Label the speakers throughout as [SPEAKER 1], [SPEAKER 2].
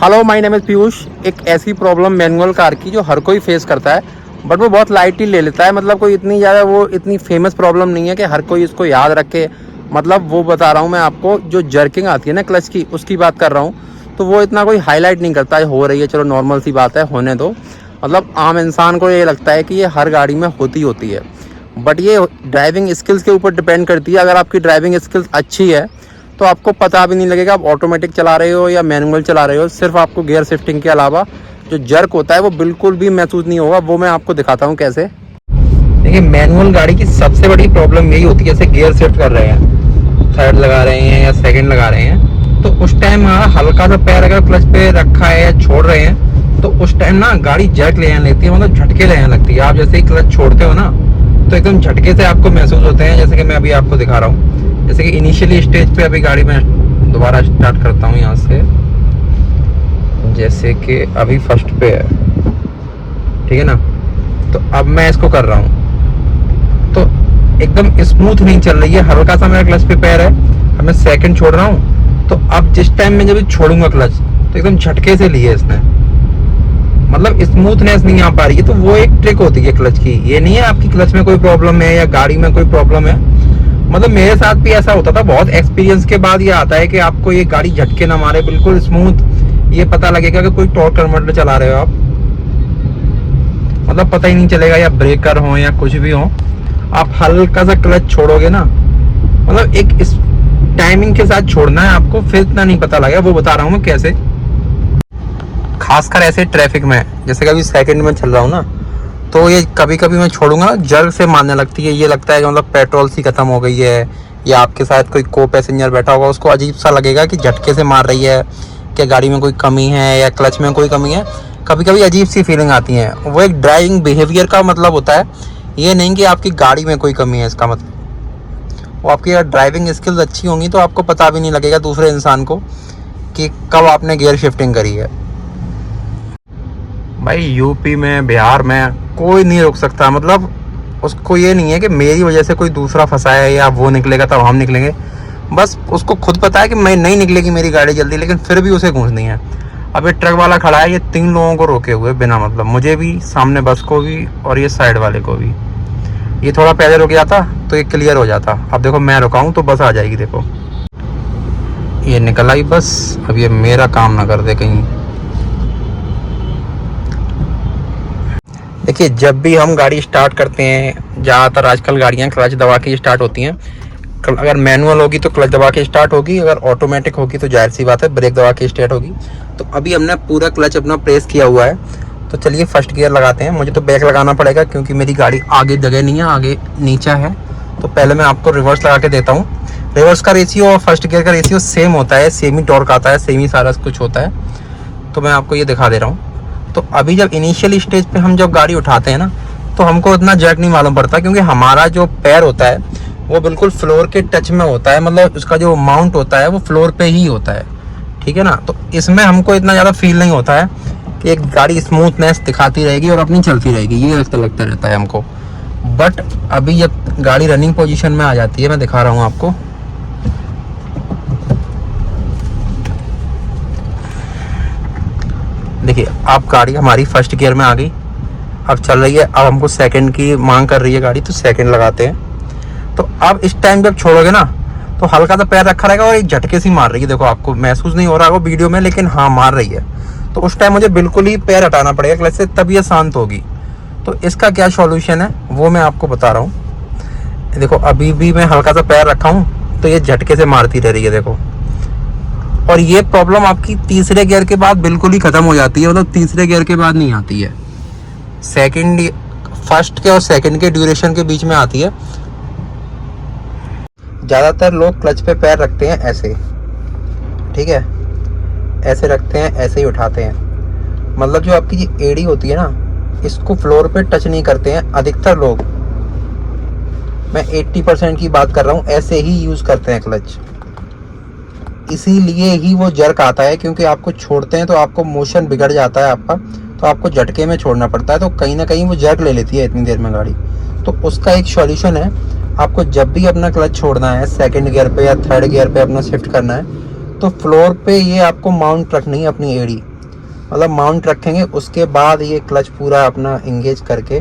[SPEAKER 1] Hello my name is Piyush. एक ऐसी problem manual car की जो हर कोई फेस करता है, बट वो बहुत लाइटली ले लेता है। मतलब कोई इतनी ज़्यादा वो इतनी फेमस प्रॉब्लम नहीं है कि हर कोई इसको याद रखे। मतलब वो बता रहा हूँ मैं आपको, जो जर्किंग आती है ना क्लच की, उसकी बात कर रहा हूँ। तो वो इतना कोई हाईलाइट नहीं करता है, हो रही है चलो नॉर्मल सी बात है, होने दो। मतलब आम इंसान को ये लगता है कि ये हर गाड़ी में होती है, बट ये ड्राइविंग स्किल्स के ऊपर डिपेंड करती है। अगर आपकी ड्राइविंग स्किल्स अच्छी है तो आपको पता भी नहीं लगेगा आप ऑटोमेटिक चला रहे हो या मैनुअल चला रहे हो। सिर्फ आपको गियर शिफ्टिंग के अलावा जो जर्क होता है वो बिल्कुल भी महसूस नहीं होगा। वो मैं आपको दिखाता हूँ कैसे। देखिए, मैनुअल गाड़ी की सबसे बड़ी प्रॉब्लम यही होती है, जैसे गियर शिफ्ट कर रहे हैं, थर्ड लगा रहे हैं या सेकंड लगा रहे हैं, तो उस टाइम हल्का सा पैर अगर क्लच पे रखा है या छोड़ रहे हैं तो उस टाइम ना गाड़ी जर्क लेने लगती है, मतलब झटके लेने लगती है। आप जैसे ही क्लच छोड़ते हो ना तो एकदम झटके से आपको महसूस होते हैं, जैसे कि मैं अभी आपको दिखा रहा हूँ। जैसे कि इनिशियली स्टेज पे अभी गाड़ी में दोबारा स्टार्ट करता हूँ यहाँ से, जैसे कि अभी फर्स्ट पे है, ठीक है ना। तो अब मैं इसको कर रहा हूँ तो एकदम स्मूथ नहीं चल रही है, हल्का सा मेरा क्लच पे पैर है। अब मैं सेकंड छोड़ रहा हूँ तो अब जिस टाइम में जब छोड़ूंगा क्लच तो एकदम झटके से लिए इसने, मतलब स्मूथनेस नहीं आ पा रही है। तो वो एक ट्रिक होती है क्लच की। ये नहीं है आपकी क्लच में कोई प्रॉब्लम है या गाड़ी में कोई प्रॉब्लम है। मतलब मेरे साथ भी ऐसा होता था, बहुत एक्सपीरियंस के बाद ये आता है कि आपको ये गाड़ी झटके ना मारे, बिल्कुल स्मूथ ये पता लगेगा कि कोई टॉर्क कन्वर्टर चला रहे हो आप। मतलब पता ही नहीं चलेगा, या ब्रेकर हो या कुछ भी हो, आप हल्का सा क्लच छोड़ोगे ना, मतलब एक इस टाइमिंग के साथ छोड़ना है आपको, फिर इतना नहीं पता लगेगा। वो बता रहा हूँ मैं कैसे। खासकर ऐसे ट्रैफिक में, जैसे कभी सेकंड में चल रहा हूँ ना, तो ये कभी कभी मैं छोड़ूंगा ना जल्द से मारने लगती है। ये लगता है कि मतलब पेट्रोल सी खत्म हो गई है, या आपके साथ कोई को पैसेंजर बैठा होगा, उसको अजीब सा लगेगा कि झटके से मार रही है, कि गाड़ी में कोई कमी है या क्लच में कोई कमी है। कभी कभी अजीब सी फीलिंग आती है। वो एक ड्राइविंग बिहेवियर का मतलब होता है, ये नहीं कि आपकी गाड़ी में कोई कमी है। इसका मतलब वो आपकी अगर ड्राइविंग स्किल्स अच्छी होंगी तो आपको पता भी नहीं लगेगा दूसरे इंसान को कि कब आपने गियर शिफ्टिंग करी है। भाई यूपी में, बिहार में कोई नहीं रोक सकता। मतलब उसको ये नहीं है कि मेरी वजह से कोई दूसरा फंसा है या वो निकलेगा तब हम निकलेंगे। बस उसको खुद पता है कि मैं नहीं निकलेगी मेरी गाड़ी जल्दी, लेकिन फिर भी उसे घूसनी है। अब ये ट्रक वाला खड़ा है, ये 3 लोगों को रोके हुए बिना मतलब, मुझे भी, सामने बस को भी और ये साइड वाले को भी। ये थोड़ा पहले रुक जाता तो ये क्लियर हो जाता। अब देखो मैं रुकाऊँ तो बस आ जाएगी। देखो ये निकल आई बस। अब ये मेरा काम ना कर दे कहीं। देखिए, जब भी हम गाड़ी स्टार्ट करते हैं, ज़्यादातर आजकल गाड़ियाँ क्लच दबा के स्टार्ट होती हैं। अगर मैनुअल होगी तो क्लच दबा के स्टार्ट होगी, अगर ऑटोमेटिक होगी तो जाहिर सी बात है ब्रेक दबा के स्टार्ट होगी। तो अभी हमने पूरा क्लच अपना प्रेस किया हुआ है, तो चलिए फर्स्ट गियर लगाते हैं। मुझे तो बैक लगाना पड़ेगा क्योंकि मेरी गाड़ी आगे जगह नहीं है, आगे नीचा है। तो पहले मैं आपको रिवर्स लगा के देता हूँ। रिवर्स का रेशियो और फर्स्ट गियर का रेशियो सेम होता है, सेम ही टॉर्क आता है, सेम ही सारा कुछ होता है। तो मैं आपको ये दिखा दे रहा हूँ। तो अभी जब इनिशियल स्टेज पे हम जब गाड़ी उठाते हैं ना, तो हमको इतना जर्क नहीं मालूम पड़ता, क्योंकि हमारा जो पैर होता है वो बिल्कुल फ्लोर के टच में होता है। मतलब उसका जो माउंट होता है वो फ्लोर पे ही होता है, ठीक है ना। तो इसमें हमको इतना ज़्यादा फील नहीं होता है कि एक गाड़ी स्मूथनेस दिखाती रहेगी और अपनी चलती रहेगी, ये ऐसा लगता रहता है हमको। बट अभी जब गाड़ी रनिंग पोजिशन में आ जाती है, मैं दिखा रहा हूँ आपको। देखिए, अब गाड़ी हमारी फर्स्ट गियर में आ गई, अब चल रही है। अब हमको सेकंड की मांग कर रही है गाड़ी, तो सेकंड लगाते हैं। तो अब इस टाइम जब छोड़ोगे ना तो हल्का सा पैर रखा रहेगा और एक झटके से मार रही है। देखो, आपको महसूस नहीं हो रहा होगा वीडियो में, लेकिन हाँ मार रही है। तो उस टाइम मुझे बिल्कुल ही पैर हटाना पड़ेगा क्लच से, तब ये शांत होगी। तो इसका क्या सॉल्यूशन है वो मैं आपको बता रहा हूँ। देखो, अभी भी मैं हल्का सा पैर रखा हूँ तो ये झटके से मारती रह रही है, देखो। और ये प्रॉब्लम आपकी तीसरे गियर के बाद बिल्कुल ही खत्म हो जाती है, मतलब तीसरे गियर के बाद नहीं आती है, फर्स्ट के और सेकंड के ड्यूरेशन के बीच में आती है। ज़्यादातर लोग क्लच पे पैर रखते हैं ऐसे, ठीक है, ऐसे रखते हैं, ऐसे ही उठाते हैं। मतलब जो आपकी ये एड़ी होती है ना, इसको फ्लोर पे टच नहीं करते हैं अधिकतर लोग। मैं 80% की बात कर रहा हूँ, ऐसे ही यूज़ करते हैं क्लच। इसीलिए ही वो जर्क आता है, क्योंकि आपको छोड़ते हैं तो आपको मोशन बिगड़ जाता है आपका, तो आपको झटके में छोड़ना पड़ता है। तो कहीं ना कहीं वो जर्क ले लेती है इतनी देर में गाड़ी। तो उसका एक सॉल्यूशन है, आपको जब भी अपना क्लच छोड़ना है, सेकंड गियर पे या थर्ड गियर पे अपना शिफ्ट करना है, तो फ्लोर पे ये आपको माउंट रखनी है अपनी एड़ी। मतलब माउंट रखेंगे, उसके बाद ये क्लच पूरा अपना इंगेज करके,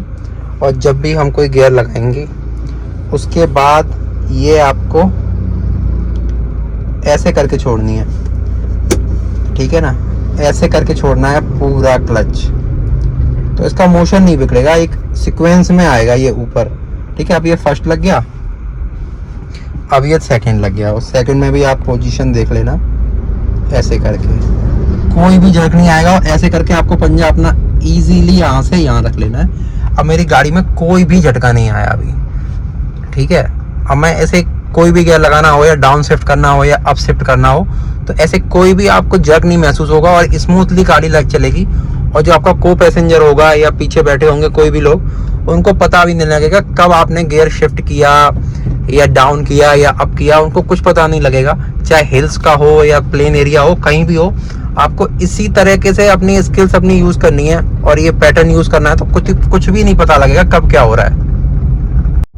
[SPEAKER 1] और जब भी हम कोई गियर लगाएंगे उसके बाद ये आपको ऐसे करके छोड़नी है, ठीक है ना, ऐसे करके छोड़ना है पूरा क्लच, तो इसका मोशन नहीं बिगड़ेगा, एक सीक्वेंस में आएगा ये ऊपर, ठीक है। अब ये फर्स्ट लग गया, अब ये सेकंड लग गया, और सेकंड में भी आप पोजीशन देख लेना, ऐसे करके कोई भी जर्क नहीं आएगा, और ऐसे करके आपको पंजा अपना इजीली यहाँ से यहाँ रख लेना है। अब मेरी गाड़ी में कोई भी झटका नहीं आया अभी, ठीक है। अब मैं ऐसे कोई भी गियर लगाना हो या डाउन शिफ्ट करना हो या अप शिफ्ट करना हो, तो ऐसे कोई भी आपको जर्क नहीं महसूस होगा और स्मूथली गाड़ी लग चलेगी। और जो आपका को पैसेंजर होगा या पीछे बैठे होंगे कोई भी लोग, उनको पता भी नहीं लगेगा कब आपने गियर शिफ्ट किया या डाउन किया या अप किया, उनको कुछ पता नहीं लगेगा। चाहे हिल्स का हो या प्लेन एरिया हो, कहीं भी हो, आपको इसी तरीके से अपनी स्किल्स अपनी यूज करनी है और ये पैटर्न यूज करना है, तो कुछ भी नहीं पता लगेगा कब क्या हो रहा है।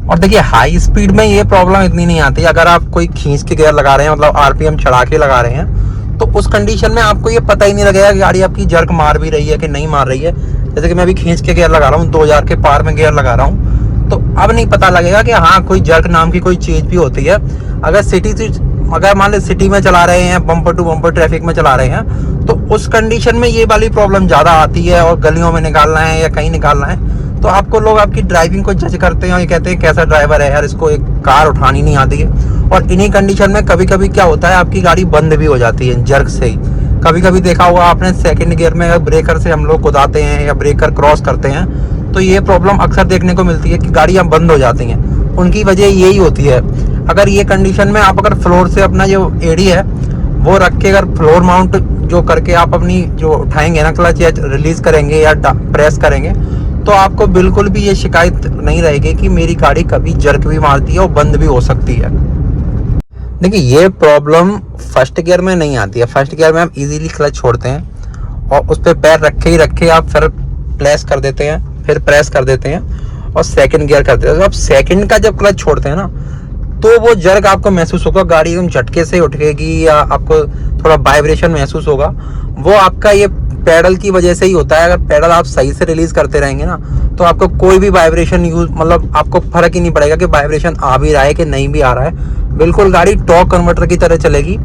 [SPEAKER 1] और देखिए हाई स्पीड में ये प्रॉब्लम इतनी नहीं आती, अगर आप कोई खींच के गियर लगा रहे हैं, मतलब आरपीएम चढ़ा के लगा रहे हैं, तो उस कंडीशन में आपको ये पता ही नहीं लगेगा कि गाड़ी आपकी जर्क मार भी रही है कि नहीं मार रही है। जैसे कि मैं अभी खींच के गियर लगा रहा हूँ, 2000 के पार में गियर लगा रहा हूँ, तो अब नहीं पता लगेगा कि हाँ कोई जर्क नाम की कोई चीज भी होती है। अगर मान लो सिटी में चला रहे हैं, बम्पर टू बम्पर ट्रैफिक में चला रहे हैं, तो उस कंडीशन में ये वाली प्रॉब्लम ज्यादा आती है, और गलियों में निकालना है या कहीं निकालना है, तो आपको लोग आपकी ड्राइविंग को जज करते हैं और ये कहते हैं कैसा ड्राइवर है यार, इसको एक कार उठानी नहीं आती है। और इन्हीं कंडीशन में कभी कभी क्या होता है, आपकी गाड़ी बंद भी हो जाती है जर्क से ही। कभी कभी देखा हुआ आपने, सेकंड गियर में ब्रेकर से हम लोग कुदाते हैं या ब्रेकर क्रॉस करते हैं, तो ये प्रॉब्लम अक्सर देखने को मिलती है कि गाड़ियाँ बंद हो जाती हैं। उनकी वजह यही होती है। अगर ये कंडीशन में आप अगर फ्लोर से अपना जो एडी है वो रख के, अगर फ्लोर माउंट जो करके आप अपनी जो उठाएंगे ना क्लच, या रिलीज करेंगे या प्रेस करेंगे, तो आपको बिल्कुल भी ये शिकायत नहीं रहेगी कि मेरी गाड़ी कभी जर्क भी मारती है और बंद भी हो सकती है। देखिए ये प्रॉब्लम फर्स्ट गियर में नहीं आती है। फर्स्ट गियर में आप इजीली क्लच छोड़ते हैं और उस पर पैर रखे आप फिर प्रेस कर देते हैं, फिर प्रेस कर देते हैं और सेकंड गियर करते हैं। तो आप सेकंड का जब क्लच छोड़ते हैं ना, तो वो जर्क आपको महसूस होगा, गाड़ी एकदम झटके से उठेगी या आपको थोड़ा वाइब्रेशन महसूस होगा। वो आपका ये पेडल की वजह से ही होता है। अगर पेडल आप सही से रिलीज करते रहेंगे ना, तो आपको कोई भी वाइब्रेशन मतलब आपको फर्क ही नहीं पड़ेगा कि वाइब्रेशन आ भी रहा है कि नहीं भी आ रहा है। बिल्कुल गाड़ी टॉर्क कन्वर्टर की तरह चलेगी,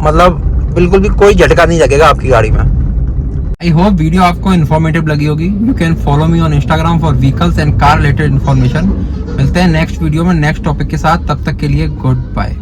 [SPEAKER 1] मतलब बिल्कुल भी कोई झटका नहीं लगेगा आपकी गाड़ी में। आई होप वीडियो आपको इन्फॉर्मेटिव लगी होगी। You can follow me on Instagram for vehicles and car related information. मिलते हैं नेक्स्ट वीडियो में नेक्स्ट टॉपिक के साथ, तब तक के लिए गुड बाय।